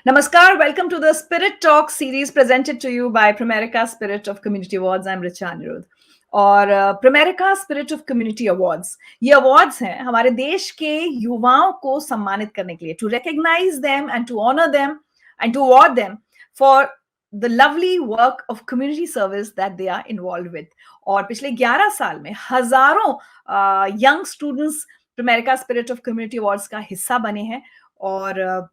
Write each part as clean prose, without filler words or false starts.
Namaskar, welcome to the Spirit Talk series presented to you by Primerica Spirit of Community Awards. I'm Richa Anirudh. और प्रेमेरिका spirit of community awards, ये awards हैं हमारे देश के युवाओं को सम्मानित करने के लिए, to recognise them and to honour them and to award them for the lovely work of community service that they are involve with. और पिछले 11 साल में हजारों young students Prumerica spirit of community awards का हिस्सा बने हैं और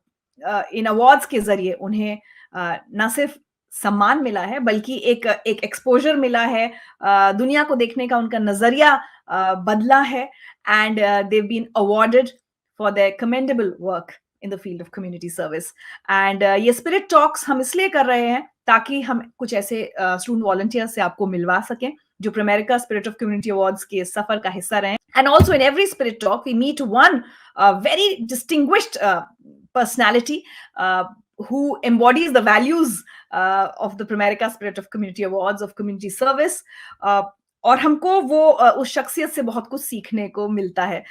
इन अवार्ड्स के जरिए उन्हें न सिर्फ सम्मान मिला है बल्कि एक एक्सपोजर मिला है, दुनिया को देखने का उनका नजरिया बदला है, and they've been awarded for their commendable work in the field of community service. And ये स्पिरिट टॉक्स हम इसलिए कर रहे हैं ताकि हम कुछ ऐसे स्टूडेंट वॉलंटियर से आपको मिलवा सकें जो प्रेमेरिका स्पिरिट ऑफ कम्युनिटी अवार्ड्स के सफर का हिस्सा रहे। And also in every spirit talk we meet one very distinguished personality who embodies the values of the Primerica Spirit of Community Awards of community service, और हमको वो उस शख्सियत से बहुत कुछ सीखने को मिलता है।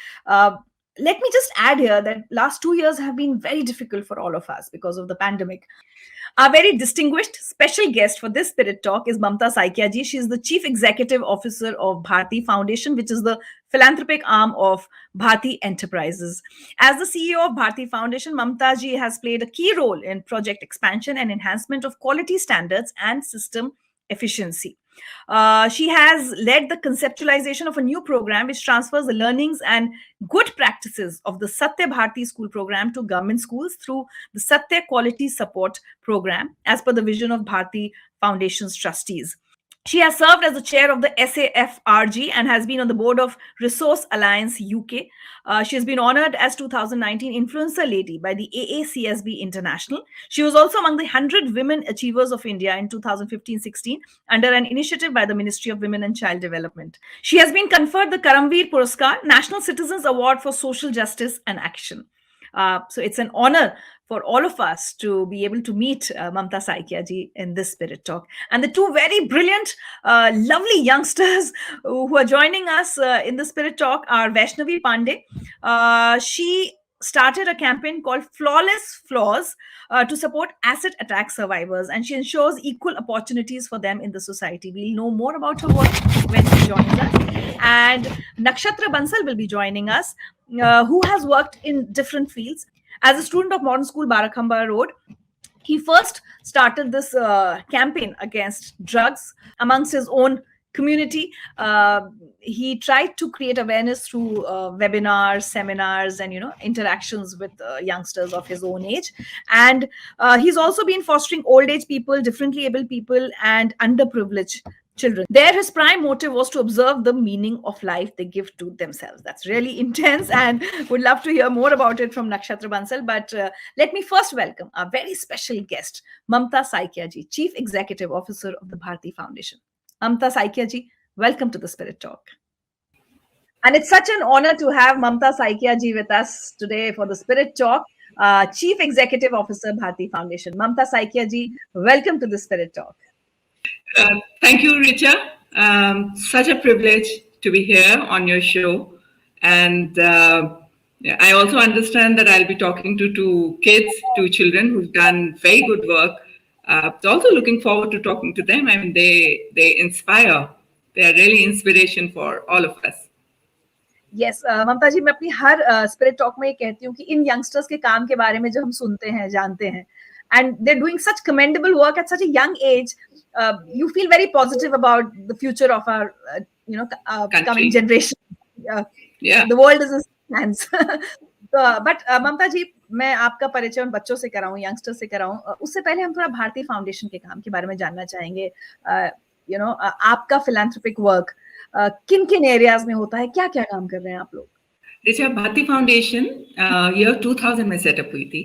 Let me just add here that last 2 years have been very difficult for all of us because of the pandemic. Our very distinguished special guest for this Spirit Talk is Mamta Saikia ji. She is the Chief Executive Officer of Bharti Foundation, which is the philanthropic arm of Bharti Enterprises. As the CEO of Bharti Foundation, Mamta ji has played a key role in project expansion and enhancement of quality standards and system efficiency. She has led the conceptualization of a new program which transfers the learnings and good practices of the Satya Bharti school program to government schools through the Satya Quality Support Program as per the vision of Bharti Foundation's trustees. She has served as the chair of the SAFRG and has been on the board of Resource Alliance UK. She has been honored as 2019 Influencer Lady by the AACSB International. She was also among the 100 Women Achievers of India in 2015-16 under an initiative by the Ministry of Women and Child Development. She has been conferred the Karamveer Puraskar, National Citizens Award for Social Justice and Action. So it's an honor for all of us to be able to meet Mamta Saikia ji in this Spirit Talk. And the two very brilliant, lovely youngsters who are joining us in the Spirit Talk are Vaishnavi Pandey. She started a campaign called Flawless Flaws to support acid attack survivors, and she ensures equal opportunities for them in the society. We'll know more about her work when she joins us. And Nakshatra Bansal will be joining us, who has worked in different fields. As a student of Modern School Barakhamba Road, he first started this campaign against drugs amongst his own community. He tried to create awareness through webinars, seminars, and interactions with youngsters of his own age. And he's also been fostering old age people, differently able people, and underprivileged children. There, his prime motive was to observe the meaning of life they give to themselves. That's really intense, and would love to hear more about it from Nakshatra Bansal. But let me first welcome our very special guest, Mamta Saikia ji, Chief Executive Officer of the Bharti Foundation. Mamta Saikia ji, welcome to the Spirit Talk. And it's such an honor to have Mamta Saikia ji with us today for the Spirit Talk, Chief Executive Officer, Bharti Foundation. Mamta Saikia ji, welcome to the Spirit Talk. Thank you, Richa. Such a privilege to be here on your show. And I also understand that I'll be talking to two children who've done very good work. Also looking forward to talking to them. I mean, they inspire. They are really inspiration for all of us. Yes, ममता जी, मैं अपनी her spirit talk में ये कहती हूँ कि इन youngsters के काम के बारे में जो हम सुनते हैं, जानते हैं, and they're doing such commendable work at such a young age. You feel very positive about the future of our coming generation. Yeah, the world is in hands. But ममता जी, मैं आपका परिचय उन बच्चों से कराऊं, यंगस्टर से कराऊं, उससे पहले हम थोड़ा भारती फाउंडेशन के काम के बारे में जानना चाहेंगे. आपका फिलैंथ्रोपिक वर्क किन किन एरियाज में होता है, क्या क्या काम कर रहे हैं आप लोग? देखिए, भारती फाउंडेशन ईयर 2000 में सेटअप हुई थी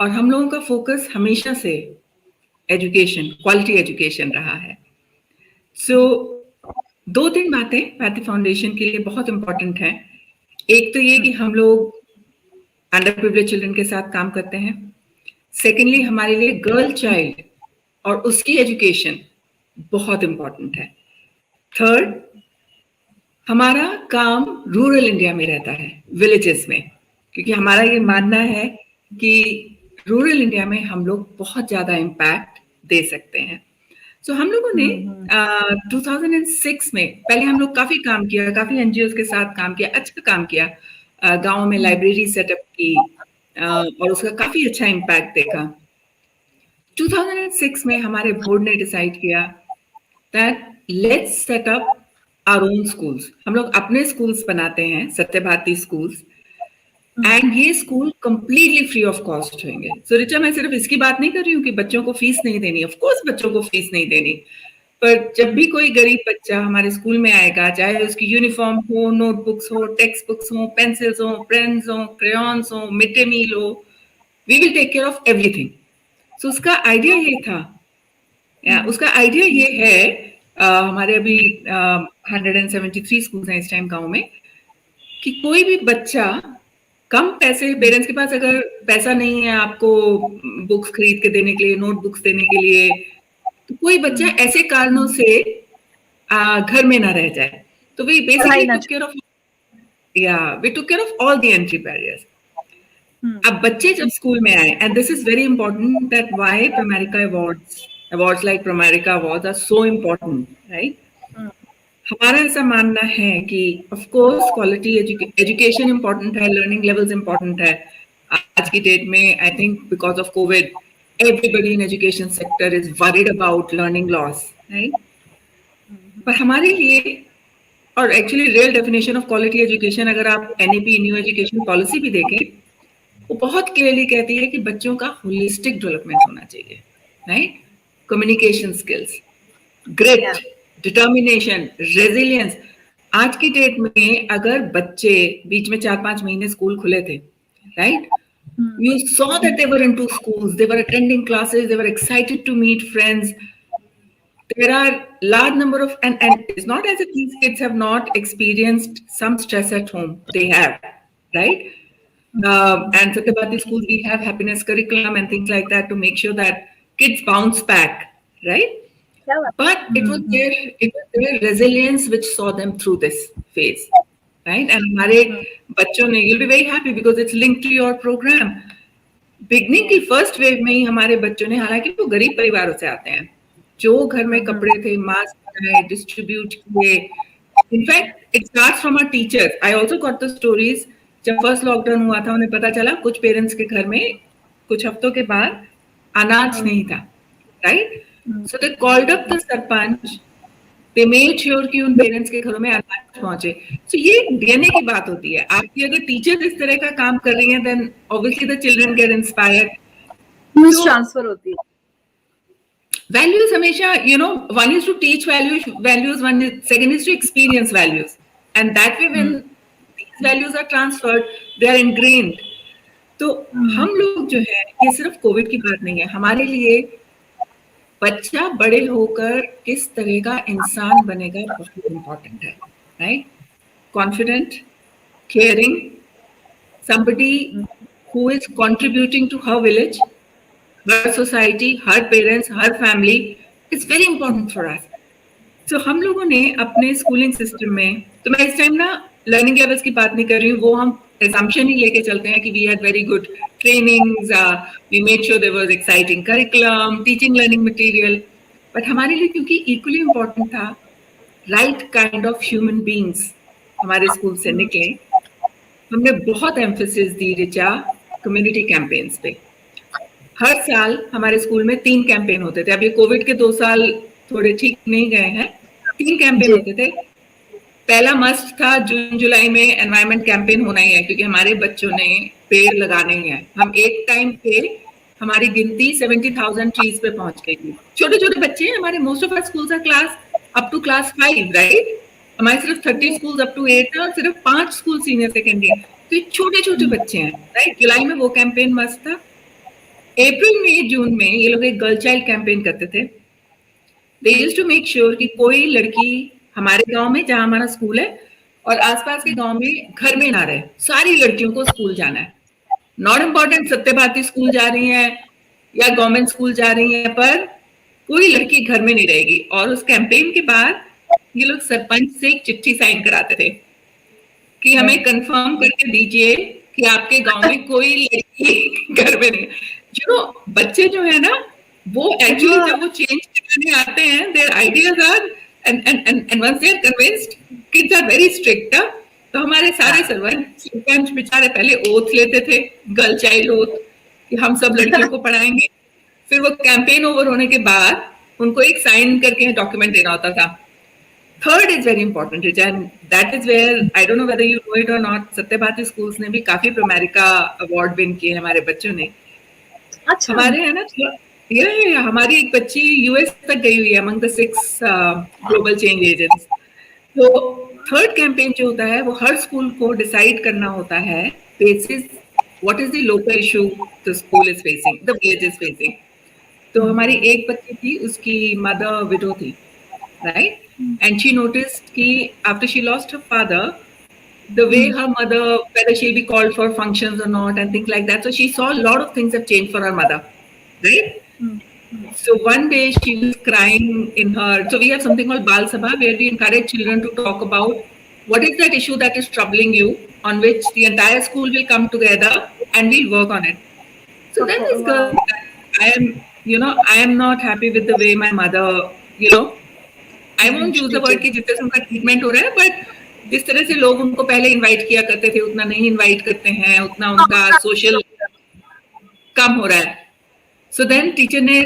और हम लोगों का फोकस हमेशा से एजुकेशन, क्वालिटी एजुकेशन रहा है. सो 2-3 बातें भारती फाउंडेशन के लिए बहुत इंपॉर्टेंट हैं. एक तो ये कि हम लोग अंडर प्रिविलेज चिल्ड्रन के साथ काम करते हैं. सेकेंडली, हमारे लिए गर्ल चाइल्ड और उसकी एजुकेशन बहुत इंपॉर्टेंट है. थर्ड, हमारा काम रूरल इंडिया में रहता है, विलेजेस में, क्योंकि हमारा ये मानना है कि रूरल इंडिया में हम लोग बहुत ज़्यादा इम्पैक्ट दे सकते हैं। सो हम लोगों ने 2006 में पहले हम लोग काफ़ी काम किया, काफ़ी एनजीओ के साथ काम किया, अच्छा काम किया, गाँव में लाइब्रेरी सेटअप की, और उसका काफ़ी अच्छा इम्पैक्ट देखा। 2006 में हमारे बोर्ड ने डिसाइड किया that let's set up our own schools. हम लोग अपने स्कूल्स बनाते हैं, सत्य भारती स्कूल्स, एंड ये school completely free of cost होंगे। सो रिचा, मैं सिर्फ इसकी बात नहीं कर रही हूँ कि बच्चों को फीस नहीं देनी, ऑफ कोर्स बच्चों को फीस नहीं देनी, पर जब भी कोई गरीब बच्चा हमारे स्कूल में आएगा, चाहे उसकी यूनिफॉर्म हो, नोटबुक्स हो, टेक्स्ट बुक्स हो, पेंसिल्स हो, पेन्स हो, क्रेयॉन्स हो, मिड डे मील हो, we will take care of everything. So उसका आइडिया ये था, उसका आइडिया ये है, हमारे अभी 173 स्कूल हैं इस टाइम गाँव में, कि कोई भी बच्चा कम पैसे, पेरेंट्स के पास अगर पैसा नहीं है आपको बुक्स खरीद के देने के लिए, नोटबुक्स देने के लिए, तो कोई बच्चा ऐसे कारणों से घर में ना रह जाए, तो we basically took care of, we took care of all the entry barriers. अब बच्चे जब स्कूल में आए, and this is very important that why Pramerica awards like Pramerica awards are so important, right? हमारा ऐसा मानना है कि of course quality education important है, लर्निंग लेवल्स इम्पोर्टेंट है। आज की डेट में I think because of covid everybody in education sector is worried about learning loss, right? पर हमारे लिए, और actually real definition of quality education अगर आप एनईपी न्यू एजुकेशन पॉलिसी भी देखें, वो बहुत क्लियरली कहती है कि बच्चों का होलिस्टिक डेवलपमेंट होना चाहिए, right? Communication skills, grit, determination, resilience. आज की डेट में अगर बच्चे, बीच में 4-5 महीने स्कूल खुले थे, right? You saw that they were into schools, they were attending classes, they were excited to meet friends. There are large number of, and it's not as if these kids have not experienced some stress at home. They have, right? And Satyabhati schools, we have happiness curriculum and things like that to make sure that kids bounce back, right? But it was their resilience which saw them through this phase, right? And हमारे बच्चों ने, you'll be very happy because it's linked to your program. Beginning की first wave में ही हमारे बच्चों ने, हालांकि वो गरीब परिवारों से आते हैं, जो घर में कपड़े थे, मास्क बनाए, डिस्ट्रीब्यूट किए। In fact it starts from our teachers. I also got the stories, जब फर्स्ट लॉकडाउन हुआ था, उन्हें पता चला कुछ पेरेंट्स के घर में कुछ हफ्तों के बाद अनाज नहीं था, right? So they called up the sarpanch, they made sure कि उन पेरेंट्स के घरों में अनाज पहुंचे। सो ये डीएनए की बात होती है। आपकी अगर टीचर इस तरह का काम कर रही हैं, then obviously the children get inspired, transfer होती है। वैल्यूज हमेशा, one is to teach values, one is, second is to experience values, and that way when these values are transferred, they are ingrained. तो हम लोग जो है, ये सिर्फ कोविड की बात नहीं है, हमारे लिए बच्चा बड़े होकर किस तरह का इंसान बनेगा बहुत इंपॉर्टेंट है, right? Confident, caring, somebody who is contributing to her village, her society, her parents, her family is very important for us. So हम लोगों ने अपने स्कूलिंग सिस्टम में, तो मैं इस टाइम ना लर्निंग लेवल्स की बात नहीं कर रही हूँ, वो हम assumption ही लेके चलते हैं कि we had very good trainings, we made sure there was exciting curriculum, teaching learning material, but हमारे लिए क्योंकि equally important था right kind of human beings हमारे स्कूल से निकले, हमने बहुत एम्फेसिस दी रिचा कम्युनिटी कैंपेन्स पे। हर साल हमारे स्कूल में 3 कैंपेन होते थे। अभी कोविड के 2 साल थोड़े ठीक नहीं गए हैं, 3 कैंपेन होते थे। पहला मस्ट था, जून जुलाई में एनवायरमेंट कैंपेन होना ही है, क्योंकि हमारे बच्चों ने पेड़ लगाने ही है। हम एक टाइम पे हमारी गिनती 70,000 ट्रीज पे पहुंच गई थी। छोटे छोटे बच्चे हैं हमारे, most of our schools are class up to class 5, right? हमारे सिर्फ 30 स्कूल अप टू 8 है और सिर्फ 5 स्कूल सीनियर सेकेंडरी। तो ये छोटे छोटे बच्चे हैं, राइट? जुलाई में वो कैंपेन मस्त था। अप्रैल में, जून में ये लोग एक गर्ल चाइल्ड कैंपेन करते थे। They used to make sure कि कोई लड़की हमारे गांव में, जहां हमारा स्कूल है, और आसपास के गांव में घर में ना रहे। सारी लड़कियों को स्कूल जाना है। नॉट इम्पॉर्टेंट सत्य भारती स्कूल जा रही है या गवर्नमेंट स्कूल जा रही है, पर कोई लड़की घर में नहीं रहेगी। और उस कैंपेन के बाद ये लोग सरपंच से एक चिट्ठी साइन कराते थे कि हमें कंफर्म करके दीजिए कि आपके गांव में कोई लड़की घर में नहीं। यू नो बच्चे जो है ना वो एक्चुअली जब वो चेंज करने आते हैं their ideas are and once they are convinced kids are very strict. तो हमारे सारे सरपंच बेचारे पहले ओथ लेते थे, गर्ल चाइल्ड ओथ, कि हम सब लड़कियों को पढ़ाएंगे। फिर वो कैंपेन ओवर होने के बाद उनको एक साइन करके डॉक्यूमेंट देना होता था। Third is very important Richa, and that is where I don't know whether you know it और नॉट, सत्यभारती स्कूल्स ने भी काफी प्रोमेरिका अवार्ड विन किए हमारे बच्चों ने। अच्छा। हमारे है ना, ये हमारी एक बच्ची यूएस तक गई हुई है among the 6 global change agents. तो थर्ड कैंपेन जो होता है वो हर स्कूल को डिसाइड करना होता है basis what is the local issue the school is facing, the village is facing. तो हमारी एक बच्ची थी, उसकी मदर विडो थी, राइट, एंड शी नोटिस्ड कि after she lost her father the way her mother, whether she'll be called for functions or not and things like that. So she saw a lot of things have changed for her mother, right? So one day she was crying in her. So we have something called Bal Sabha where we encourage children to talk about what is that issue that is troubling you, on which the entire school will come together and we'll work on it. So then this girl, I am not happy with the way my mother, you know, I won't use the word कि जिस तरह से उनका treatment हो रहा है, but जिस तरह से लोग उनको पहले इनवाइट किया करते थे उतना नहीं इनवाइट करते हैं, उतना उनका सोशल कम हो रहा है। सो देन टीचर ने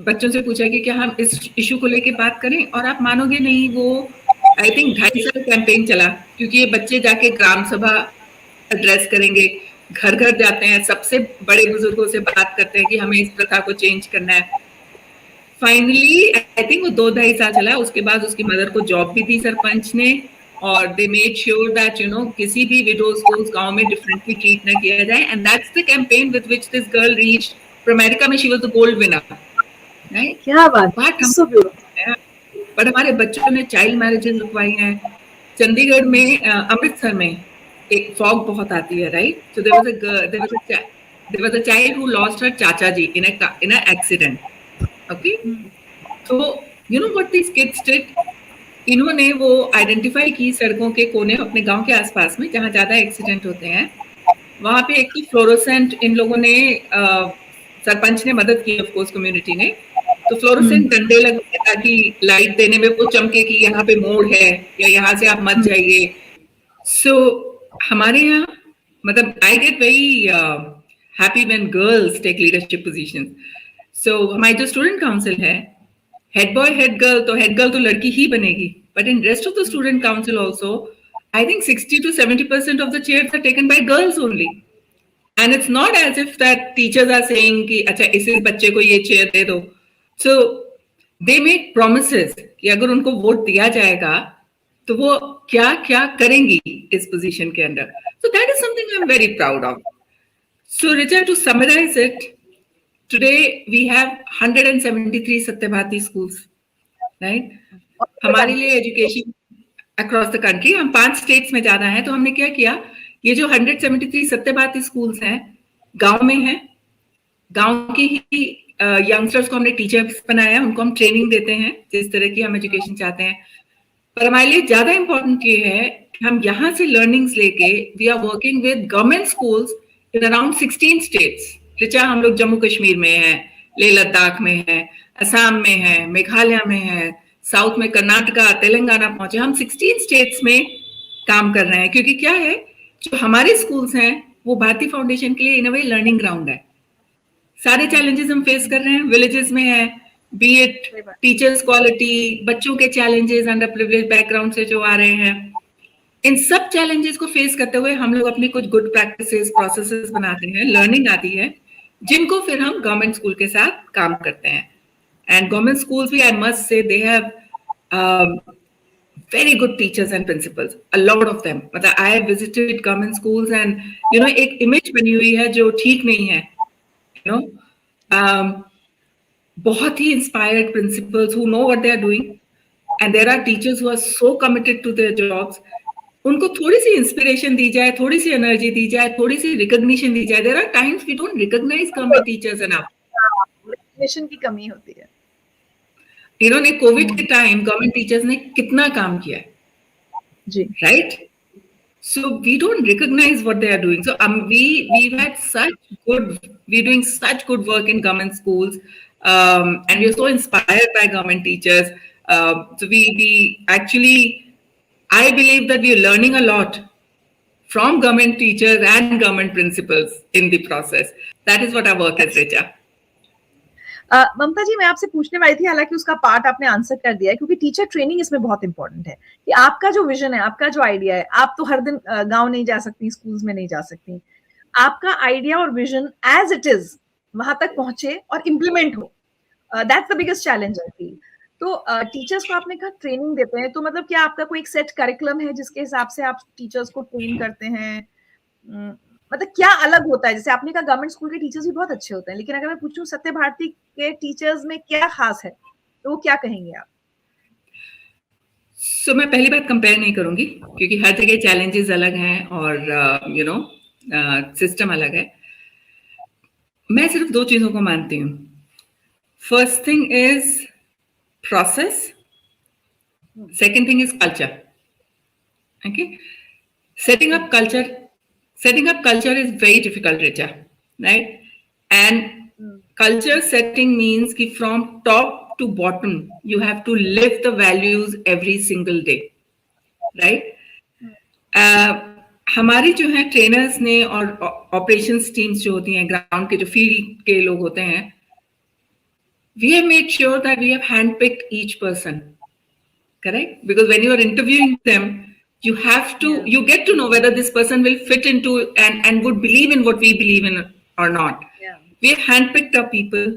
बच्चों से पूछा कि क्या हम इस इशू को लेके बात करें, और आप मानोगे नहीं वो आई थिंक 2.5 साल कैंपेन चला, क्योंकि ये बच्चे जाके ग्राम सभा एड्रेस करेंगे, घर घर जाते हैं, सबसे बड़े बुजुर्गों से बात करते हैं कि हमें इस प्रथा को चेंज करना है। फाइनली आई थिंक वो 2-2.5 साल चला, उसके बाद उसकी मदर को जॉब भी दी सरपंच ने, और दे मेड श्योर दैट किसी भी विडोज को उस गांव में डिफरेंटली ट्रीट ना किया जाए, and that's the campaign with which this girl reached America में, she was the gold winner, right. क्या बात, सो ब्यूटीफुल। बट हमारे बच्चों ने चाइल्ड मैरिजेस रुकवाई हैं। चंडीगढ़ में, अमृतसर में एक फॉग बहुत आती है, right. So there was a child who lost her चाचा जी इन अ एक्सीडेंट, ओके। तो you know what this kids did, इन्होंने वो आइडेंटिफाई की सड़कों के कोने अपने गांव के आसपास में जहां ज्यादा एक्सीडेंट होते हैं, वहां पे एक फ्लोरोसेंट इन लोगों ने, सरपंच ने मदद की ऑफ कोर्स, कम्युनिटी ने, तो फ्लोरोसेंट डंडे लगे ताकि लाइट देने में वो चमके कि यहाँ पे मोड़ है या यहाँ से आप मत जाइए। सो हमारे यहाँ मतलब I get very happy when girls take leadership positions. So हमारी जो स्टूडेंट काउंसिल है, हेड बॉय हेड गर्ल, तो हेड गर्ल तो लड़की ही बनेगी, but in rest of the student council also I think 60 to 70% of the chairs are taken by girls only, and it's not as if that teachers are saying कि अच्छा इस बच्चे को ये चेयर दे दो। सो दे मेक प्रोमिसेस कि अगर उनको वोट दिया जाएगा तो वो क्या क्या करेंगी इस पोजीशन के अंदर। So that is something I am very proud of. So Richa, to summarise it, today we have 173 Satyabharati schools, right? हमारे लिए एजुकेशन अक्रॉस द कंट्री, हम 5 स्टेट्स में ज्यादा हैं, तो हमने क्या किया, ये जो 173 सत्यभारती स्कूल्स हैं गांव में हैं, गांव की ही यंगस्टर्स को हमने टीचर्स बनाया, उनको हम ट्रेनिंग देते हैं जिस तरह की हम एजुकेशन चाहते हैं। पर हमारे लिए ज्यादा इंपॉर्टेंट ये है कि हम यहाँ से लर्निंग्स लेके we are working with government schools in around 16 states. Richa, हम लोग जम्मू कश्मीर में हैं, लेह लद्दाख में हैं, असम में हैं, मेघालय में हैं, साउथ में कर्नाटका, तेलंगाना पहुंचे, हम 16 स्टेट्स में काम कर रहे हैं, क्योंकि क्या है, जो हमारे स्कूल्स हैं वो भारती फाउंडेशन के लिए इन अ वे लर्निंग ग्राउंड है। सारे चैलेंजेस हम फेस कर रहे हैं, विलेजेस में है, बी इट टीचर्स क्वालिटी, बच्चों के चैलेंजेस अंडर प्रिविलेज बैकग्राउंड से जो आ रहे हैं, इन सब चैलेंजेस को फेस करते हुए हम लोग अपनी कुछ गुड प्रैक्टिसेस, प्रोसेसेस बनाते हैं, लर्निंग आती है, जिनको फिर हम गवर्नमेंट स्कूल के साथ काम करते हैं। एंड गवर्नमेंट स्कूल्स भी, I must say, they have very good teachers and principals, a lot of them. मतलब I have visited government schools and एक इमेज बनी हुई है जो ठीक नहीं है, बहुत ही inspired principals who know what they are doing, and there are teachers who are so committed to their jobs. उनको थोड़ी सी इंस्पिरेशन दी जाए, थोड़ी सी एनर्जी दी जाए, थोड़ी सी रिकॉग्निशन दी जाए। There are times we don't recognize government teachers enough. Recognition की कमी होती है। इन्होंने कोविड के टाइम गवर्नमेंट टीचर्स ने कितना काम किया है, जी, right? So we don't recognize what they are doing. So we've had such we're doing such good work in government schools, and we're so inspired by government teachers. So we actually, I believe that we're learning a lot from government teachers and government principals in the process. That is what our work is, Richa. ममता जी, मैं आपसे पूछने वाली थी, हालांकि उसका part आपने answer कर दिया है, क्योंकि टीचर ट्रेनिंग इसमें बहुत इंपॉर्टेंट है कि आपका जो विजन है, आपका जो आइडिया है, आप तो हर दिन गांव नहीं जा सकती, स्कूल्स में नहीं जा सकती, आपका आइडिया और विजन एज इट इज वहां तक पहुंचे और इम्प्लीमेंट हो. That's the biggest challenge I feel. तो टीचर्स को आपने कहा ट्रेनिंग देते हैं, तो मतलब क्या आपका कोई एक सेट करिकुलम है जिसके हिसाब से आप टीचर्स को ट्रेन करते हैं? मतलब क्या अलग होता है? जैसे आपने कहा गवर्नमेंट स्कूल के टीचर्स भी बहुत अच्छे होते हैं, लेकिन अगर मैं पूछूं सत्य भारती के टीचर्स में क्या खास है, तो वो क्या कहेंगे आप? So, मैं पहली बात कंपेयर नहीं करूंगी, क्योंकि हर जगह चैलेंजेस अलग हैं और सिस्टम अलग है. मैं सिर्फ दो चीजों को मानती हूँ. First thing is process, second thing is culture. Okay, setting up culture is very difficult, Richa, right? And culture setting means कि from top to bottom you have to live the values every single day, right? हमारी जो है trainers ने और operations teams जो होती हैं, ground के जो फील्ड के लोग होते हैं, we have made sure that we have handpicked each person, correct? Because when you are interviewing them, you have to you get to know whether this person will fit into and would believe in what we believe in or not. We have handpicked our people.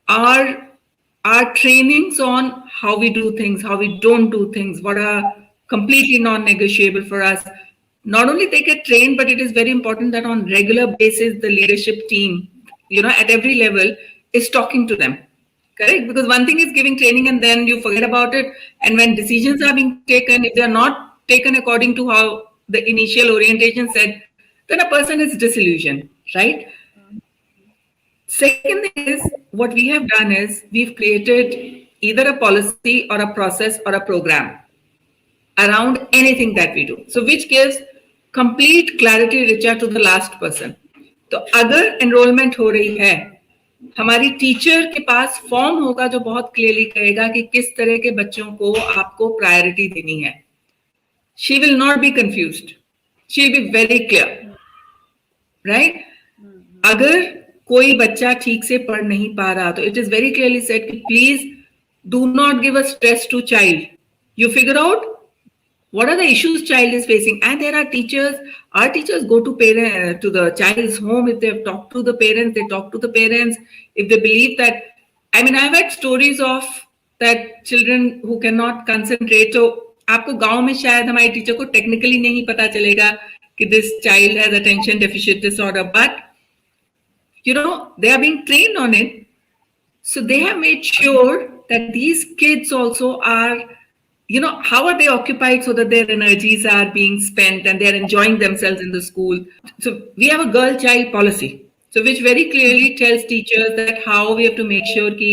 Our trainings on how we do things, how we don't do things, what are completely non-negotiable for us. Not only they get trained, but it is very important that on regular basis the leadership team, at every level, is talking to them. Correct? Because one thing is giving training and then you forget about it. And when decisions are being taken, if they are not taken according to how the initial orientation said, then a person is disillusioned, right? Second thing is, what we have done is we've created either a policy or a process or a program around anything that we do. So which gives complete clarity, Richa, to the last person. तो अगर enrolment हो रही है, हमारी teacher के पास form होगा जो बहुत क्लियरली कहेगा कि किस तरह के बच्चों को आपको प्रायोरिटी देनी है. She will not be confused, she will be very clear, right? अगर कोई बच्चा ठीक से पढ़ नहीं पा रहा तो it is very clearly said कि please do not give a stress to child. You figure out what are the issues child is facing, and there are teachers. Our teachers go to to the child's home. If they've talked to the parents, they talk to the parents. If they believe that, I mean, I've had stories of that children who cannot concentrate. So आपको गांव में शायद हमारी teacher को technically नहीं पता चलेगा कि this child has attention deficit disorder, but they are being trained on it. So they have made sure that these kids also are, how are they occupied so that their energies are being spent and they're enjoying themselves in the school. So we have a girl child policy, so which very clearly tells teachers that how we have to make sure कि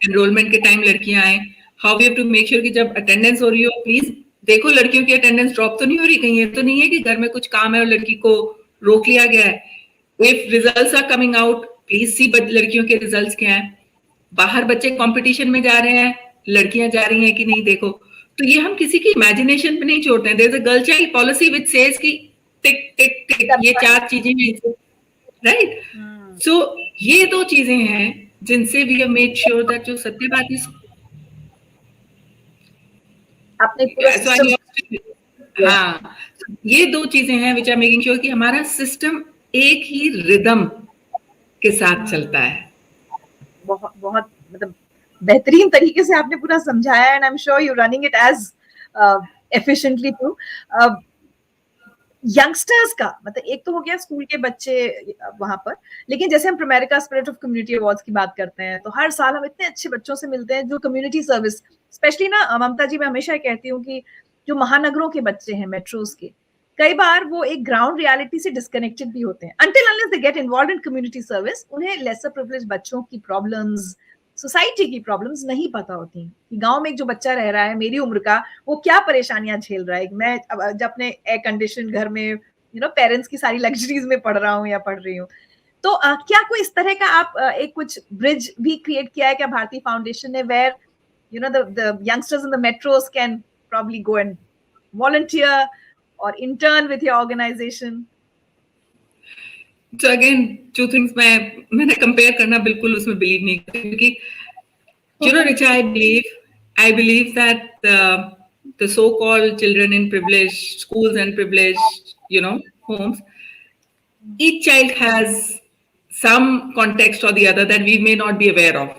enrollment के time लड़कियां आए, how we have to make sure कि जब attendance हो रही हो, please देखो लड़कियों की attendance drop तो नहीं हो रही, कहीं ये तो नहीं है कि घर में कुछ काम है और लड़की को रोक लिया गया है. If results are coming out, please see लड़कियों के results क्या हैं. बाहर बच्चे कंपटीशन में जा रहे हैं, लड़कियां जा रही हैं कि नहीं देखो. तो ये हम किसी की इमेजिनेशन पे नहीं छोड़ते हैं. There is a girl child policy which says कि टिक टिक टिक ये 4 चीजें हैं, राइट? सो ये 2 चीजें हैं जिनसे we have made sure that जो सत्य बात है आपने पूरा सिस्टम, हाँ, ये 2 चीजें हैं व्हिच आर मेकिंग श्योर कि हमारा सिस्टम एक ही रिदम के साथ चलता है. बहुत बहुत मतलब बेहतरीन तरीके से आपने पूरा समझाया, and I am sure you running it as efficiently too. Youngsters का मतलब एक तो हो गया स्कूल के बच्चे वहां पर, लेकिन जैसे हम प्रोमेरिका स्पिरिट ऑफ कम्युनिटी अवार्ड्स की बात करते हैं तो हर साल हम इतने अच्छे बच्चों से मिलते हैं जो कम्युनिटी सर्विस, स्पेशली ना ममता जी, मैं हमेशा कहती हूँ कि जो महानगरों के बच्चे हैं, मेट्रोस के, कई बार वो एक ग्राउंड रियलिटी से डिस्कनेक्टेड भी होते हैं. Until unless they get involved in community service, उन्हें लेसर प्रिविलेज बच्चों की प्रॉब्लम्स, सोसाइटी की प्रॉब्लम्स नहीं पता होती कि गांव में एक जो बच्चा रह रहा है मेरी उम्र का, वो क्या परेशानियां झेल रहा है। मैं जब अपने एयर कंडीशन घर में पेरेंट्स की सारी लग्जरीज में पढ़ रहा हूँ या पढ़ रही हूँ, तो क्या कोई इस तरह का आप एक कुछ ब्रिज भी क्रिएट किया है क्या भारती फाउंडेशन ने, where the youngsters in the metros can probably go and volunteer or intern with your organization? So again, two things मैंने compare करना बिल्कुल उसमें believe नहीं करती, क्योंकि Richa, I believe that the so-called children in privileged schools and privileged, homes, each child has some context or the other that we may not be aware of,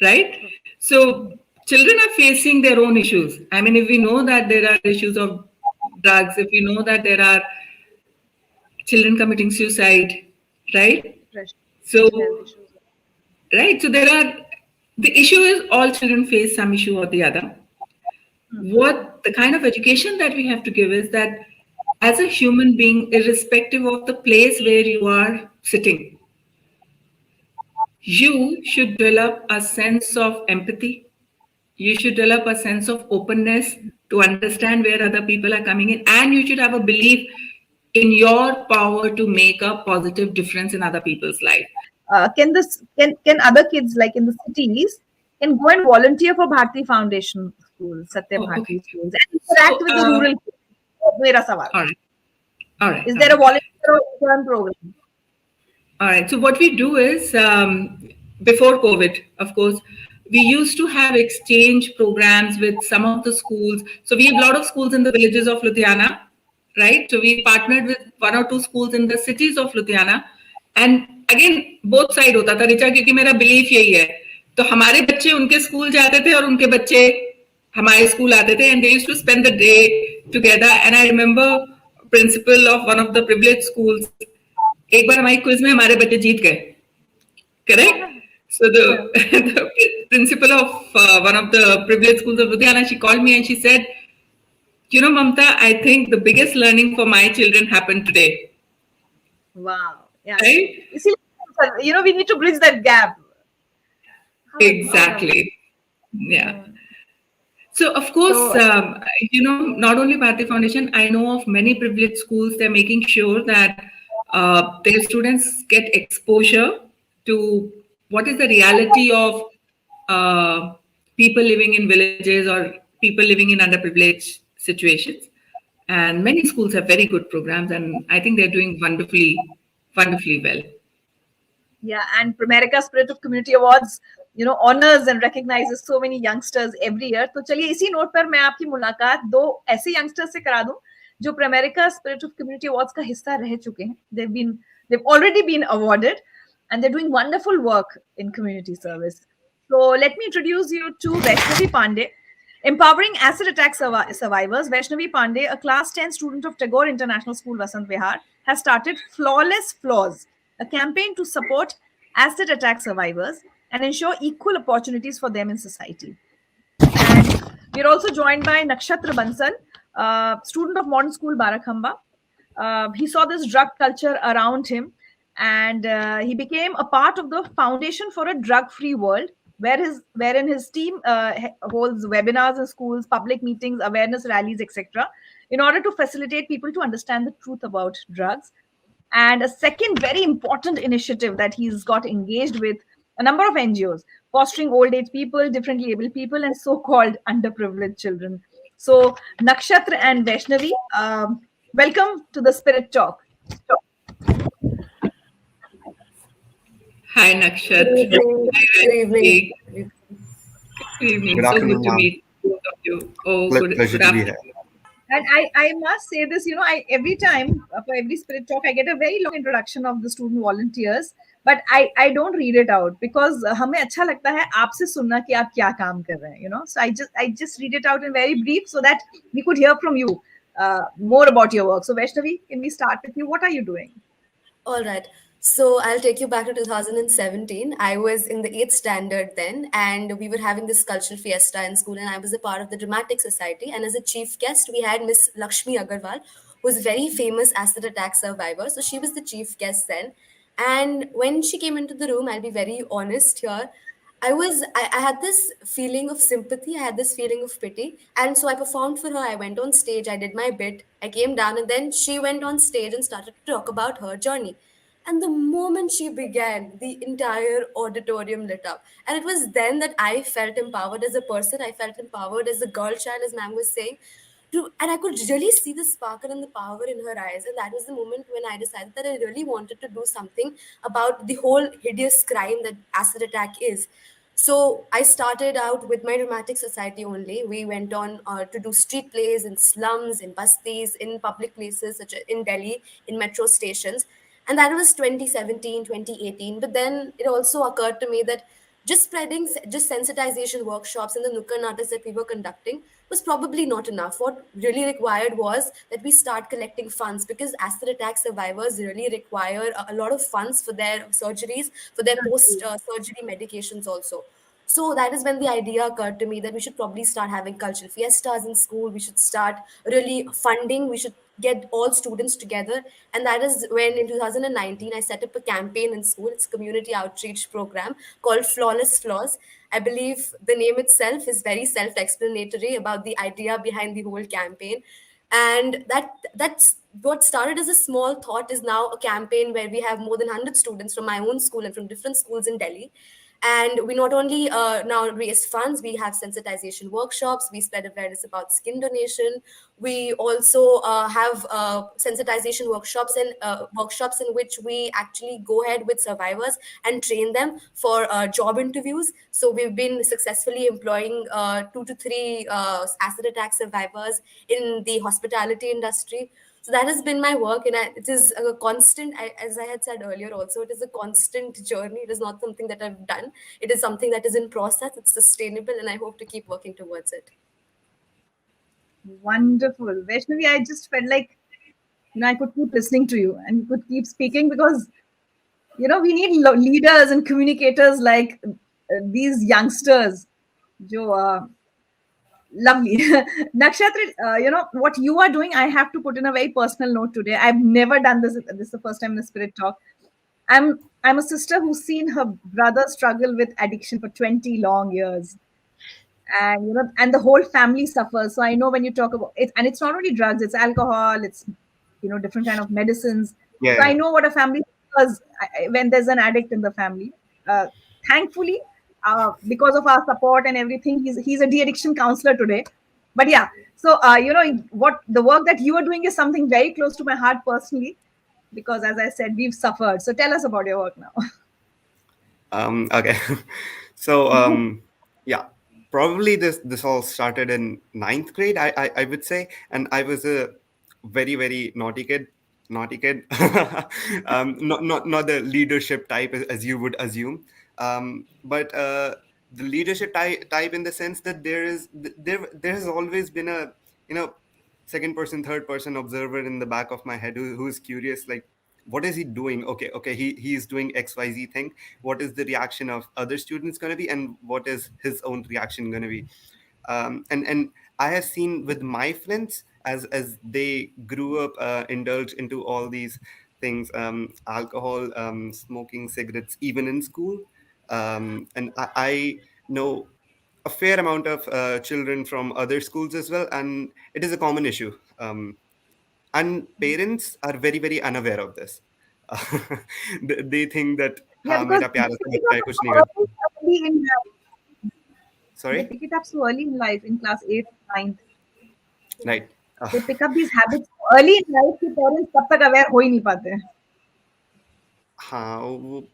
right? So children are facing their own issues. I mean, if we know that there are issues of drugs, if we know that there are children committing suicide, right? So, right. So the issue is all children face some issue or the other. What the kind of education that we have to give is that as a human being, irrespective of the place where you are sitting, you should develop a sense of empathy. You should develop a sense of openness to understand where other people are coming in, and you should have a belief in your power to make a positive difference in other people's life. Can other kids like in the cities can go and volunteer for Bharti Foundation schools, Satya Bharti schools, and interact with the rural kids? Mera sawal. All right. Is there a volunteer or intern program? All right. So what we do is, before COVID, of course, we used to have exchange programs with some of the schools. So we have a lot of schools in the villages of Ludhiana, right? So we partnered with one or two schools in the cities of Ludhiana. And again, both side होता था रिचा, क्योंकि मेरा belief यही है. तो हमारे बच्चे उनके स्कूल जाते थे और उनके बच्चे हमारे स्कूल आते थे, and they used to spend the day together. And I remember principal of one of the privileged schools, एक बार हमारी क्विज में हमारे बच्चे जीत गए, correct? So the principal of one of the privileged schools of Ludhiana, she called me and she said, Mamta, I think the biggest learning for my children happened today. Wow. Yeah. Right? We need to bridge that gap. Exactly. Yeah. So, of course, not only Bharti Foundation, I know of many privileged schools, they're making sure that their students get exposure to what is the reality of people living in villages or people living in underprivileged situations. And many schools have very good programs, and I think they're doing wonderfully well. Yeah, and Pramerica Spirit of Community Awards, honors and recognizes so many youngsters every year. तो चलिए इसी note पर मैं आपकी मुलाकात दो ऐसे youngsters से करा दूं जो Pramerica Spirit of Community Awards का हिस्सा रह चुके हैं. They've already been awarded, and they're doing wonderful work in community service. So let me introduce you to Vaishnavi Pandey. Empowering acid attack survivors, Vaishnavi Pandey, a class 10 student of Tagore International School, Vasant Vihar, has started Flawless Flaws, a campaign to support acid attack survivors and ensure equal opportunities for them in society. And we're also joined by Nakshatra Bansal, student of Modern School, Barakhamba. He saw this drug culture around him, and he became a part of the Foundation for a Drug-Free World, wherein his team holds webinars in schools, public meetings, awareness rallies, etc., in order to facilitate people to understand the truth about drugs. And a second very important initiative that he's got engaged with a number of NGOs, fostering old age people, differently able people, and so-called underprivileged children. So, Nakshatra and Vaishnavi, welcome to the Spirit Talk. Hi, Nakshatra. Good evening. Good evening. So good to meet both of you. Oh, Pleasure to be here. And I must say this, every time for every Spirit Talk, I get a very long introduction of the student volunteers, but I don't read it out because हमें अच्छा लगता है आपसे सुनना कि आप क्या काम कर रहे हैं, So I just read it out in very brief so that we could hear from you more about your work. So Vaishnavi, can we start with you? What are you doing? All right. So I'll take you back to 2017. I was in the 8th standard then, and we were having this cultural fiesta in school, and I was a part of the Dramatic Society. And as a chief guest, we had Miss Lakshmi Agarwal, who's a very famous acid attack survivor. So she was the chief guest then. And when she came into the room, I'll be very honest here, I had this feeling of sympathy, I had this feeling of pity. And so I performed for her. I went on stage, I did my bit, I came down, and then she went on stage and started to talk about her journey. And the moment she began, the entire auditorium lit up. And it was then that I felt empowered as a person. I felt empowered as a girl child, as ma'am was saying. And I could really see the sparkle and the power in her eyes. And that was the moment when I decided that I really wanted to do something about the whole hideous crime that acid attack is. So I started out with my dramatic society only. We went on to do street plays in slums, in bastis, in public places such as in Delhi, in metro stations. And that was 2017, 2018. But then it also occurred to me that just spreading just sensitization workshops and the nukkar natas that we were conducting was probably not enough. What really required was that we start collecting funds, because acid attack survivors really require a lot of funds for their surgeries, for their post surgery medications also. So that is when the idea occurred to me that we should probably start having cultural fiestas in school. We should start really funding. We should get all students together. And that is when in 2019, I set up a campaign in school. It's a community outreach program called Flawless Flaws. I believe the name itself is very self-explanatory about the idea behind the whole campaign. And that's what started as a small thought is now a campaign where we have more than 100 students from my own school and from different schools in Delhi. And we not only now raise funds, we have sensitization workshops, we spread awareness about skin donation. We also have sensitization workshops and workshops in which we actually go ahead with survivors and train them for job interviews. So we've been successfully employing 2 to 3 acid attack survivors in the hospitality industry. So that has been my work, and it is a constant. As I had said earlier, also it is a constant journey. It is not something that I've done. It is something that is in process. It's sustainable, and I hope to keep working towards it. Wonderful. Vaishnavi, I just felt like, I could keep listening to you and you could keep speaking because, we need leaders and communicators like these youngsters. Jo, lovely. Nakshatra, what you are doing, I have to put in a very personal note today. I've never done this. This is the first time in a spirit talk. I'm a sister who's seen her brother struggle with addiction for 20 long years, and and the whole family suffers. So I know when you talk about it, and it's not only drugs, it's alcohol, it's different kind of medicines. So I Yeah. know what a family does when there's an addict in the family. Thankfully, because of our support and everything, he's a de-addiction counselor today. But yeah, so what the work that you are doing is something very close to my heart personally, because as I said, we've suffered. So tell us about your work now. Okay. So yeah, probably this all started in ninth grade. I would say, and I was a very naughty kid. Naughty kid, not the leadership type as you would assume, but the leadership type in the sense that there has always been a you know second person, third person observer in the back of my head who's curious, like, what is he doing? Okay, he's doing XYZ thing. What is the reaction of other students going to be, and what is his own reaction going to be? And I have seen with my friends as they grew up, indulged into all these things, alcohol, smoking cigarettes, even in school. And I know a fair amount of children from other schools as well, and it is a common issue. And parents are very unaware of this. They think that Yeah, हाँ because मेरा they प्यारा सा pick it बच्चा up है, कुछ so नहीं early, करता. early in life. They Sorry. pick it up so early in life, in class 8th, 9th. Right. They pick up these habits so early in life कि parents तब तक aware हो ही नहीं पाते हैं. हाँ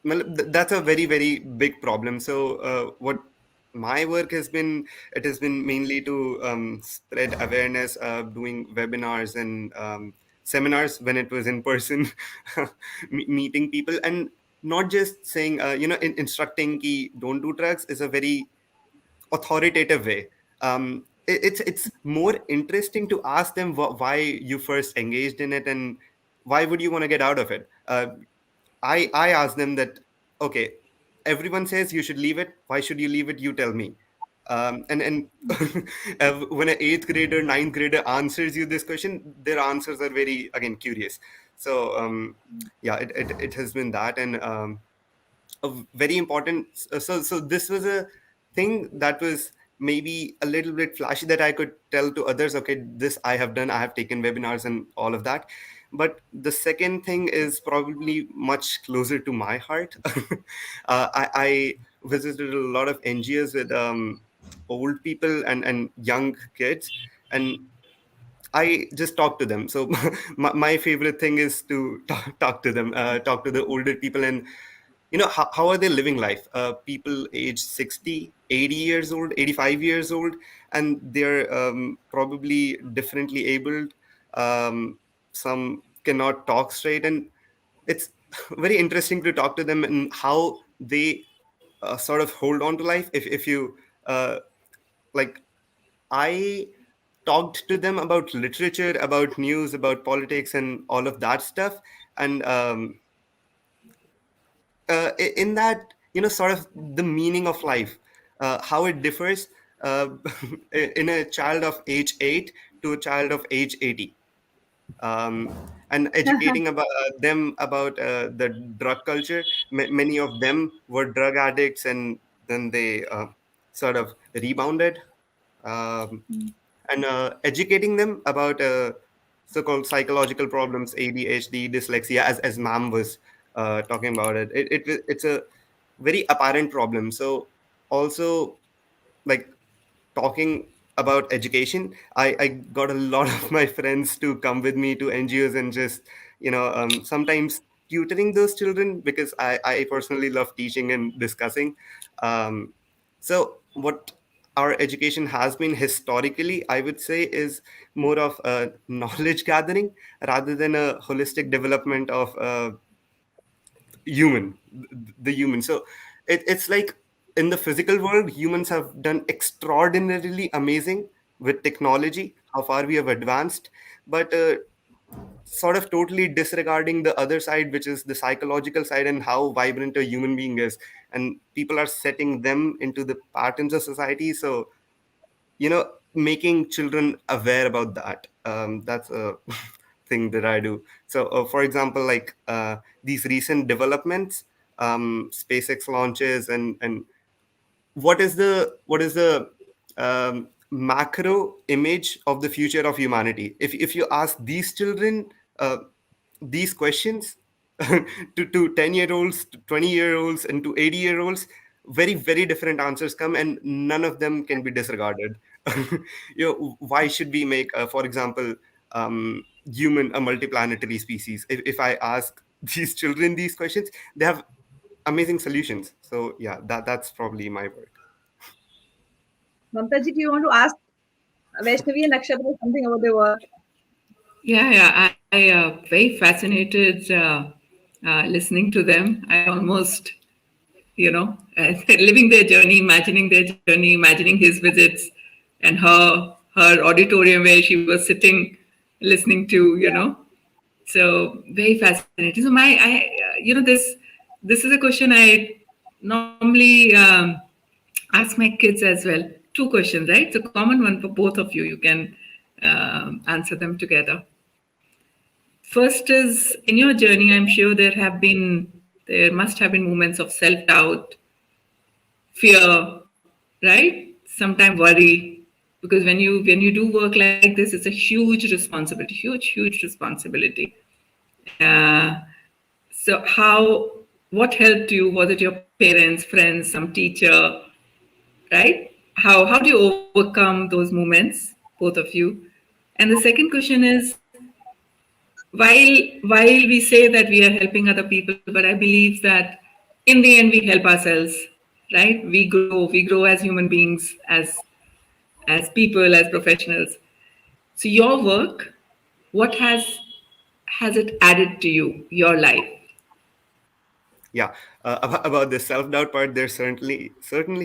मतलब that's a very big problem. So what my work has been, it has been mainly to spread awareness, doing webinars and seminars when it was in person, meeting people, and not just saying instructing ki don't do drugs is a very authoritative way. It's more interesting to ask them why you first engaged in it, and why would you want to get out of it. I asked them that, okay, everyone says you should leave it. Why should you leave it? You tell me. And when an eighth grader, ninth grader answers you this question, their answers are very, again, curious. So yeah, it has been that. And a very important. So this was a thing that was maybe a little bit flashy, that I could tell to others, okay, this I have done, I have taken webinars and all of that. But the second thing is probably much closer to my heart. I visited a lot of NGOs with old people and young kids, and I just talk to them. So my favorite thing is to talk to them, talk to the older people, and how are they living life. People age 60, 80 years old, 85 years old, and they're probably differently abled. Some cannot talk straight, and it's very interesting to talk to them and how they sort of hold on to life. If you uh, like, I talked to them about literature, about news, about politics, and all of that stuff. And in that, sort of the meaning of life, how it differs uh, in a child of age 8 to a child of age 80. And educating about them about the drug culture. Many of them were drug addicts, and then they sort of rebounded. Um, and educating them about so-called psychological problems, ADHD, dyslexia, as Ma'am was talking about it. It's a very apparent problem. So also, like, talking about education, I got a lot of my friends to come with me to NGOs and just, sometimes tutoring those children, because I personally love teaching and discussing. Um, so what our education has been historically, I would say, is more of a knowledge gathering rather than a holistic development of human, the human. So it's like, in the physical world, humans have done extraordinarily amazing with technology, how far we have advanced, but sort of totally disregarding the other side, which is the psychological side, and how vibrant a human being is. And people are setting them into the patterns of society. So, making children aware about that, that's a thing that I do. So for example, like, these recent developments, SpaceX launches, and what is the macro image of the future of humanity. If you ask these children uh, these questions, to 10-year-olds, to 20-year-olds, and to 80-year-olds, very, very different answers come, and none of them can be disregarded. Why should we make, for example, human a multiplanetary species? If I ask these children these questions, they have amazing solutions. So yeah, that's probably my work. Mamta ji, do you want to ask Vaishnavi and Nakshatra something about their work? Yeah. I very fascinated listening to them. I almost, living their journey, imagining their journey, imagining his visits, and her auditorium where she was sitting, listening to, So very fascinating. So this is a question I normally ask my kids as well. Two questions, right? It's a common one for both of you. You can answer them together. First is, in your journey, I'm sure there must have been moments of self-doubt, fear, right? Sometimes worry, because when you do work like this, it's a huge responsibility, huge responsibility. Uh, so what helped you? Was it your parents, friends, some teacher, right? How do you overcome those moments, both of you? And the second question is, while we say that we are helping other people, but I believe that in the end we help ourselves, right? We grow as human beings, as people, as professionals. So your work, what has it added to your life? Yeah, about the self-doubt part, there certainly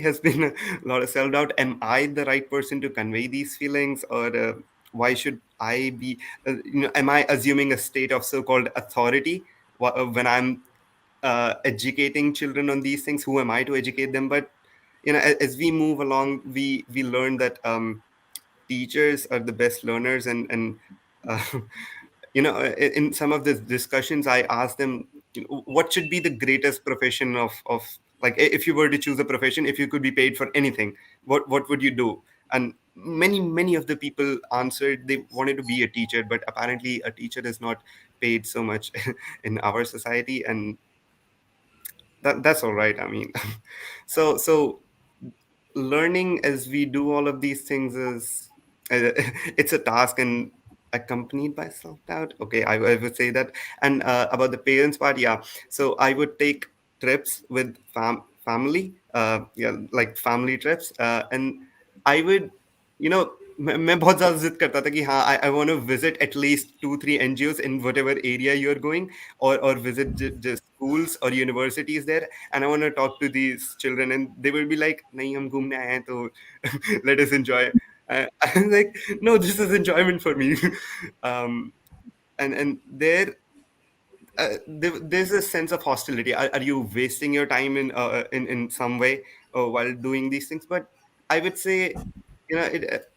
has been a lot of self-doubt. Am I the right person to convey these feelings, or why should I be, am I assuming a state of so-called authority when I'm educating children on these things? Who am I to educate them? But as we move along, we learn that teachers are the best learners, and uh, in some of the discussions, I ask them, what should be the greatest profession of, like, if you were to choose a profession, if you could be paid for anything, what would you do? And many of the people answered they wanted to be a teacher, but apparently a teacher is not paid so much in our society, and that's all right. I mean, so learning as we do all of these things is it's a task and accompanied by self-doubt. Okay, I would say that. And about the parents part, yeah, so I would take trips with family, yeah, like family trips, and I would, मैं बहुत ज़्यादा जिद करता था कि हाँ, I want to visit at least 2-3 NGOs in whatever area you're going, or visit just schools or universities there, and I want to talk to these children, and they will be like, नहीं हम घूमने आए हैं तो let us enjoy. I'm like, no, this is enjoyment for me. um, and there's a sense of hostility. Are you wasting your time in some way while doing these things? But I would say, it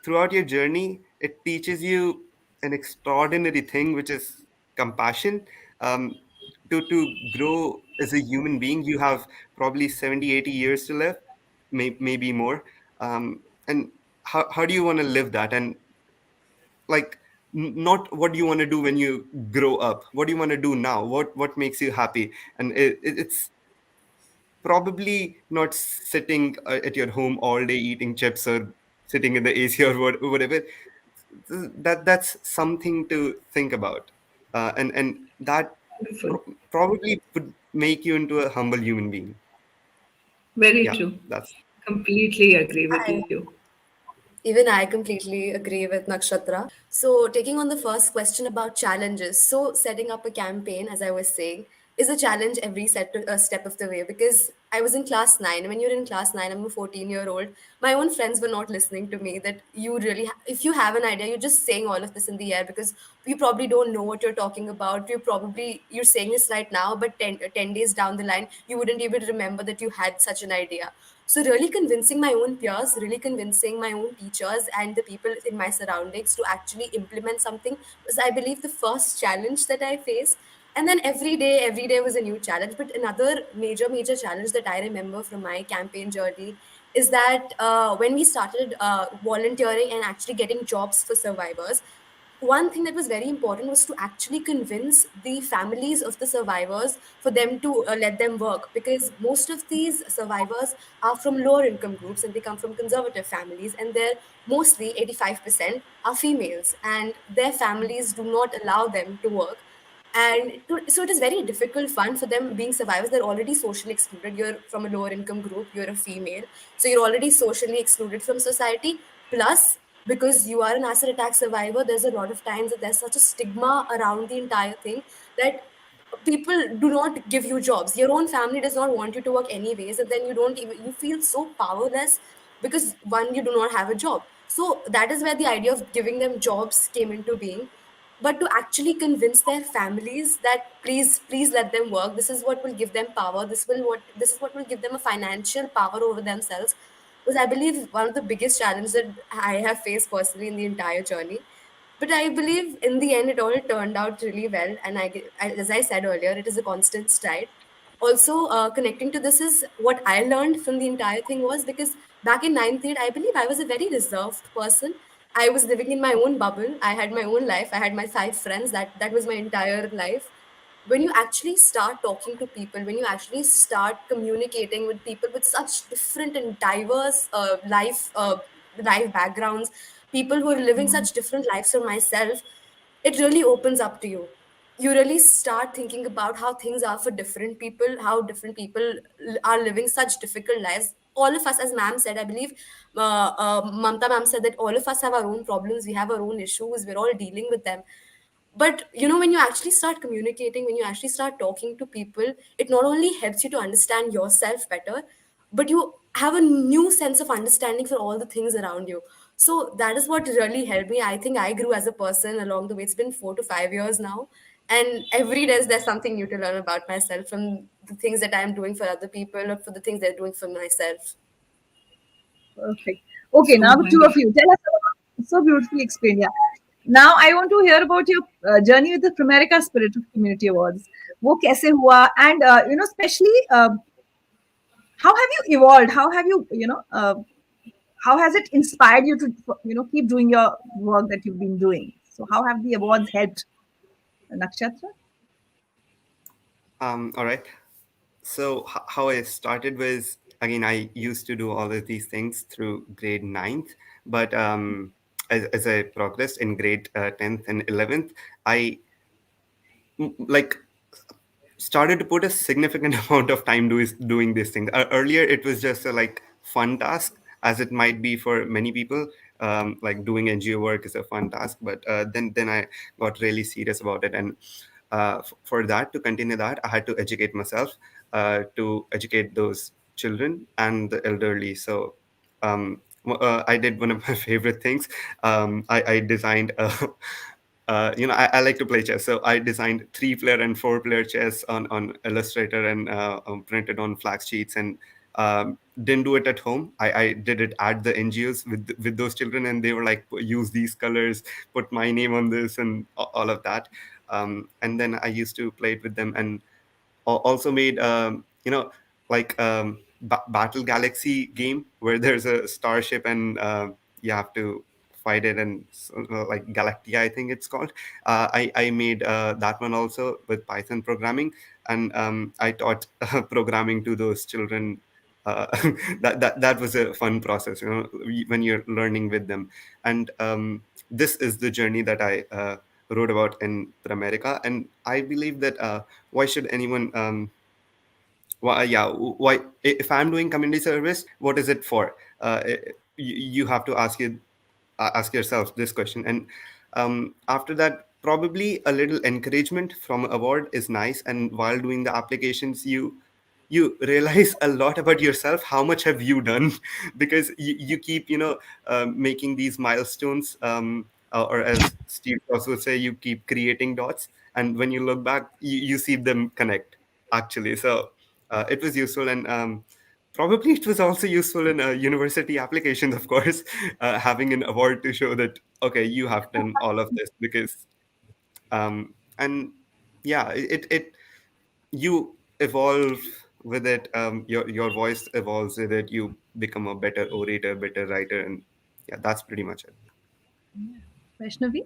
throughout your journey, it teaches you an extraordinary thing, which is compassion. Um, to grow as a human being, you have probably 70-80 years to live, maybe more. And how do you want to live that? And like, not what do you want to do when you grow up, what do you want to do now, what makes you happy? And it's probably not sitting at your home all day eating chips, or sitting in the AC, or whatever. That's something to think about, and that Beautiful. probably would make you into a humble human being. Very Yeah, true. that's Completely agree with I, you. Even I completely agree with Nakshatra. So, taking on the first question about challenges. So, setting up a campaign, as I was saying, is a challenge every step of the way, because I was in class 9. When you're in class 9, I'm a 14-year-old. My own friends were not listening to me that you really, if you have an idea, you're just saying all of this in the air because you probably don't know what you're talking about. You're saying this right now, but 10 days down the line, you wouldn't even remember that you had such an idea. So, really convincing my own peers, really convincing my own teachers and the people in my surroundings to actually implement something was, I believe, the first challenge that I faced. And then every day was a new challenge. But another major challenge that I remember from my campaign journey is that when we started volunteering and actually getting jobs for survivors, one thing that was very important was to actually convince the families of the survivors for them to let them work, because most of these survivors are from lower income groups and they come from conservative families, and they're mostly 85% are females, and their families do not allow them to work. So it is very difficult fun for them being survivors. They're already socially excluded. You're from a lower income group, you're a female, so you're already socially excluded from society. Plus, because you are an acid attack survivor, there's a lot of times that there's such a stigma around the entire thing that people do not give you jobs. Your own family does not want you to work anyways, and then you feel so powerless because one, you do not have a job. So that is where the idea of giving them jobs came into being. But to actually convince their families that please let them work, this is what will give them power, this is what will give them a financial power over themselves, was, I believe, one of the biggest challenges that I have faced personally in the entire journey. But I believe in the end, it all turned out really well. And as I said earlier, it is a constant stride. Also, connecting to this is what I learned from the entire thing was, because back in ninth grade, I believe I was a very reserved person. I was living in my own bubble. I had my own life. I had my 5 friends. That was my entire life. When you actually start talking to people, when you actually start communicating with people with such different and diverse life backgrounds, people who are living such different lives from myself, it really opens up to you. You really start thinking about how things are for different people, how different people are living such difficult lives. All of us, as ma'am said, I believe, Mamta ma'am said that all of us have our own problems, we have our own issues, we're all dealing with them. But when you actually start communicating, when you actually start talking to people, it not only helps you to understand yourself better, but you have a new sense of understanding for all the things around you. So that is what really helped me. I think I grew as a person along the way. It's been 4 to 5 years now, and every day there's something new to learn about myself, from the things that I'm doing for other people or for the things they're doing for myself. Perfect. Okay, So now the two of wonderful. you, tell us about, so beautifully explained. Yeah. Now I want to hear about your journey with the Primerica Spirit of Community Awards. वो कैसे हुआ? And especially how have you evolved? How have you, how has it inspired you to, keep doing your work that you've been doing? So how have the awards helped, Nakshatra? All right. So how I started was, again, I used to do all of these things through grade ninth, but as I progressed in grade 10th and 11th, I like started to put a significant amount of time doing these things. Earlier, it was just a like fun task, as it might be for many people. Like doing NGO work is a fun task, but then I got really serious about it, and for that to continue that, I had to educate myself, to educate those children and the elderly. So I did one of my favorite things. I designed a I like to play chess, so I designed 3-player and 4-player chess on Illustrator and printed on flax sheets, and didn't do it at home. I did it at the NGOs with those children, and they were like, use these colors, put my name on this, and all of that. And then I used to play it with them, and also made like Battle Galaxy game where there's a starship, and you have to fight it, and like Galactia, I think it's called. I made that one also with Python programming, and I taught programming to those children. uh, that was a fun process, when you're learning with them. And this is the journey that I wrote about in America, and I believe that why should anyone why, if I'm doing community service, what is it for? You have to ask yourself this question. And after that, probably a little encouragement from award is nice, and while doing the applications, you realize a lot about yourself, how much have you done, because you keep making these milestones, or as Steve also would say, you keep creating dots, and when you look back, you see them connect, actually. So it was useful, and probably it was also useful in university applications, of course, having an award to show that, okay, you have done all of this. Because and yeah, it you evolve with it. Your voice evolves with it. You become a better orator, better writer, and yeah, that's pretty much it. Vaishnavi?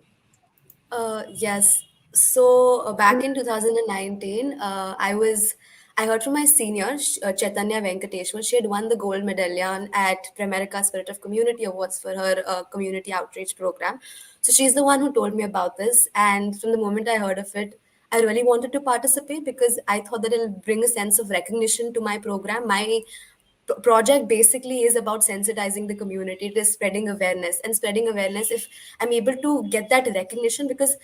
Yes. So back in 2019, I heard from my senior, Chaitanya Venkateshwar. She had won the gold medallion at Primerica Spirit of Community Awards for her community outreach program. So she's the one who told me about this. And from the moment I heard of it, I really wanted to participate because I thought that it'll bring a sense of recognition to my program. My project basically is about sensitizing the community. It is spreading awareness, and spreading awareness, if I'm able to get that recognition, because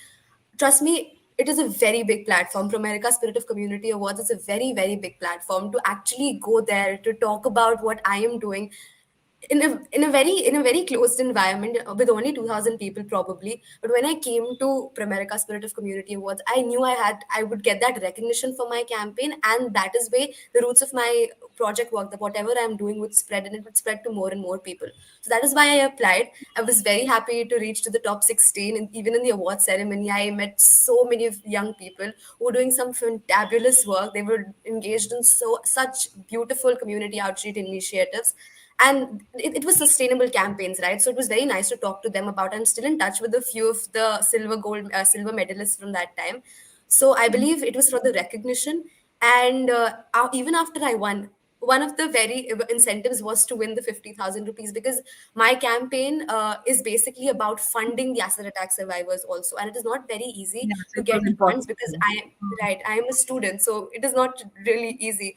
trust me, it is a very big platform. Promerica Spirit of Community Awards is a very, very big platform to actually go there to talk about what I am doing in a very closed environment with only 2000 people probably. But when I came to Primerica Spirit of Community Awards, I knew I would get that recognition for my campaign, and that is where the roots of my project work, that whatever I'm doing would spread, and it would spread to more and more people. So that is why I applied. I was very happy to reach to the top 16, and even in the award ceremony I met so many of young people who were doing some fantabulous work. They were engaged in such beautiful community outreach initiatives, and it was sustainable campaigns, right? So it was very nice to talk to them about. I'm still in touch with a few of the silver medalists from that time. So I believe it was for the recognition. And even after I won, one of the very incentives was to win the 50,000 rupees, because my campaign is basically about funding the acid attack survivors also, and it is not very easy Yeah, so to it was get funds, important. because I am a student, so it is not really easy.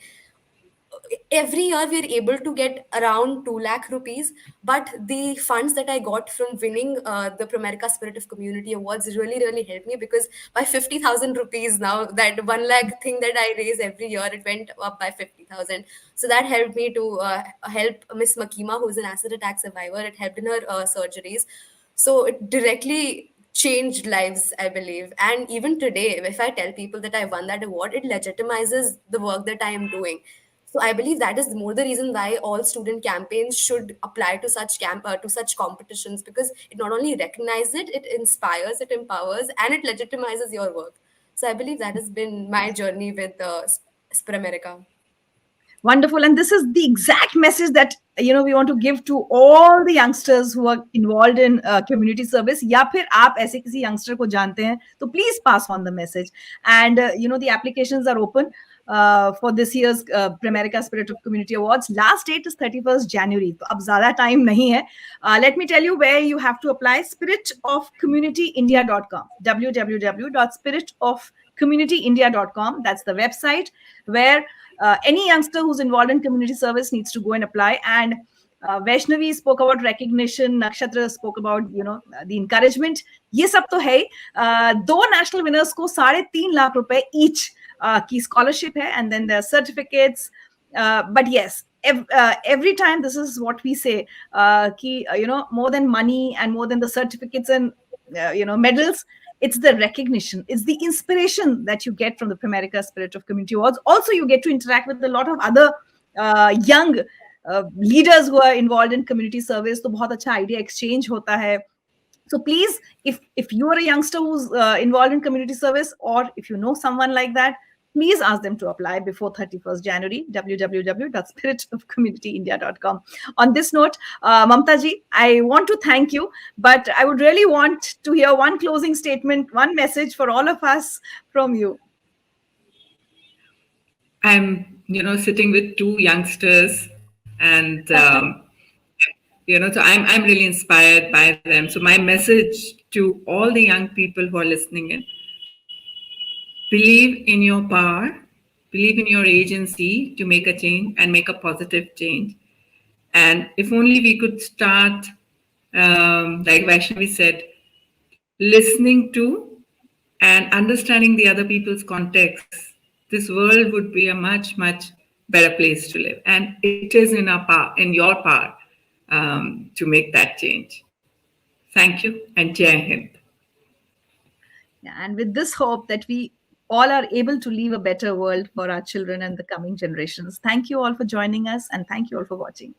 Every year we're able to get around 2 lakh rupees, but the funds that I got from winning the Promerica Spirit of Community Awards really, really helped me, because by 50,000 rupees now, that 1 lakh thing that I raise every year, it went up by 50,000. So that helped me to help Ms Makima, who's an acid attack survivor. It helped in her surgeries. So it directly changed lives, I believe. And even today, if I tell people that I won that award, it legitimizes the work that I am doing. So I believe that is more the reason why all student campaigns should apply to such to such competitions, because it not only recognizes it, it inspires, it empowers, and it legitimizes your work. So I believe that has been my journey with Spur America. Wonderful. And this is the exact message that we want to give to all the youngsters who are involved in community service. या फिर आप ऐसे किसी youngster को जानते हैं, तो please pass on the message. And the applications are open for this year's Pramerica Spirit of Community Awards. Last date is 31st January. तो अब ज़्यादा time नहीं है. Let me tell you where you have to apply: spiritofcommunityindia.com. www.spiritofcommunityindia.com. That's the website where any youngster who's involved in community service needs to go and apply. And Vaishnavi spoke about recognition, Nakshatra spoke about the encouragement. ये सब तो है ही. दो national winners को 3.5 लाख रुपए each की scholarship है, and then there are certificates. But yes, every time this is what we say, ki, more than money and more than the certificates and medals, it's the recognition, it's the inspiration that you get from the Pramerica Spirit of Community Awards. Also, you get to interact with a lot of other young leaders who are involved in community service. तो बहुत अच्छा idea exchange होता है. So please, if you are a youngster who's involved in community service, or if you know someone like that, please ask them to apply before 31st January, www.spiritofcommunityindia.com. On this note, Mamta ji, I want to thank you, but I would really want to hear one closing statement, one message for all of us from you. I'm, sitting with two youngsters, and so I'm really inspired by them. So my message to all the young people who are listening in: believe in your power, believe in your agency to make a change and make a positive change. And if only we could start, like Vaishnavi said, listening to and understanding the other people's context, this world would be a much, much better place to live. And it is in our power, in your power, to make that change. Thank you, and Jai Hind. Yeah, and with this hope that we all are able to leave a better world for our children and the coming generations. Thank you all for joining us, and thank you all for watching.